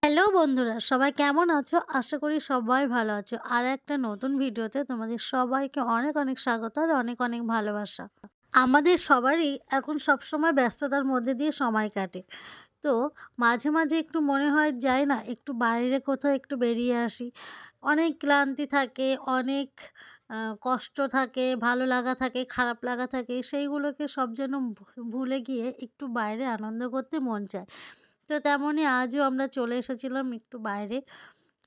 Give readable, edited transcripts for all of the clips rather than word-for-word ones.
Hello বন্ধুরা, সবাই কেমন আছো? আশা করি সবাই ভালো আছো। আর একটা নতুন ভিডিওতে তোমাদের সবাইকে অনেক, অনেক স্বাগত আর অনেক, অনেক ভালোবাসা। আমাদের সবারই এখন সবসময় ব্যস্ততার মধ্যে দিয়ে সময় কাটে। তো মাঝে, মাঝে একটু মনে হয় যাই না একটু বাইরে কোথাও একটু বেরিয়ে আসি। অনেক ক্লান্তি থাকে, অনেক আ কষ্ট থাকে, ভালো লাগা থাকে, খারাপ লাগা থাকে। সেইগুলোকে সব যেন ভুলে গিয়ে একটু বাইরে আনন্দ করতে মন চায়। তো তেমনই আজও আমরা চলে এসেছিলাম একটু বাইরে।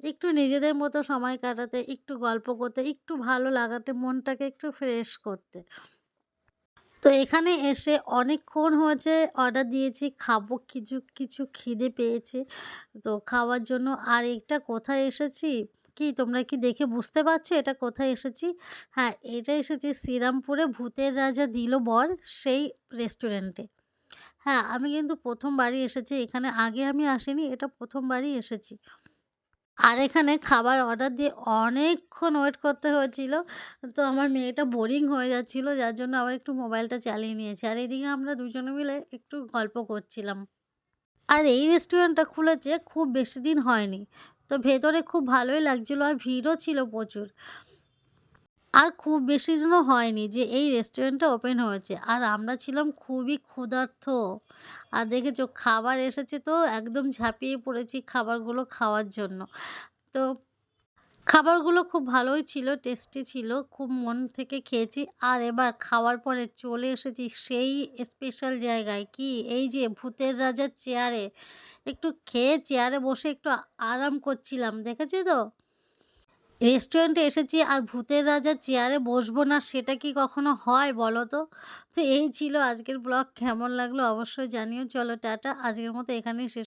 একটু নিজেদের মতো সময় কাটাতে, একটু গল্প করতে, একটু ভালো লাগাতে, মনটাকে একটু ফ্রেশ করতে। তো এখানে এসে অনেকক্ষণ হয়েছে অর্ডার দিয়েছি, খাবো কিছু, কিছু খিদে পেয়েছে। তো খাওয়ার জন্য আর এটা কোথায় এসেছি? কি তোমরা কি দেখে বুঝতে পারছো এটা কোথায় এসেছি? হ্যাঁ, এটা এসেছি শ্রীরামপুরে ভূতের রাজা দিল বর সেই রেস্টুরেন্টে। হ্যাঁ, আমি কিন্তু ১ম বারই এসেছি এখানে। আগে আমি আসিনি। এটা ১ম বারই এসেছি। আর এখানে খাবার অর্ডার দিয়ে অনেকক্ষণ ওয়েট করতে হয়েছিল। তো আমার মেয়েটা বোরিং হয়ে যাচ্ছিল। যার জন্য আবার একটু মোবাইলটা চালিয়ে নিয়েছি। আর এদিকে আমরা দুজনে মিলে একটু গল্প করছিলাম। আর এই রেস্টুরেন্টটা খুলেছে খুব বেশি দিন হয়নি। তো ভেতরে খুব ভালোই লাগছিল আর ভিড়ও ছিল প্রচুর। আর খুব বেশি দিনও হয়নি যে এই রেস্টুরেন্টটা ওপেন হয়েছে। আর আমরা ছিলাম খুবই ক্ষুধার্ত। আর দেখেছো খাবার এসেছে তো একদম ঝাঁপিয়ে পড়েছি খাবারগুলো খাওয়ার জন্য। তো খাবারগুলো খুব ভালোই ছিল, টেস্টি ছিল। খুব মন থেকে খেয়েছি। আর এবার খাওয়ার পরে চলে এসেছি সেই স্পেশাল জায়গায়। কি এই যে ভূতের রাজার চেয়ারে। একটু খেয়ে চেয়ারে বসে একটু আরাম করছিলাম। দেখেছো তো? রেস্টুরেন্টে এসেছি আর ভূতের রাজার চেয়ারে বসবো না সেটা কি কখনো হয় বলো তো? তো এই ছিল আজকের ব্লগ কেমন লাগলো অবশ্যই জানিও। চলো টাটা। আজকের মতো এখানেই শেষ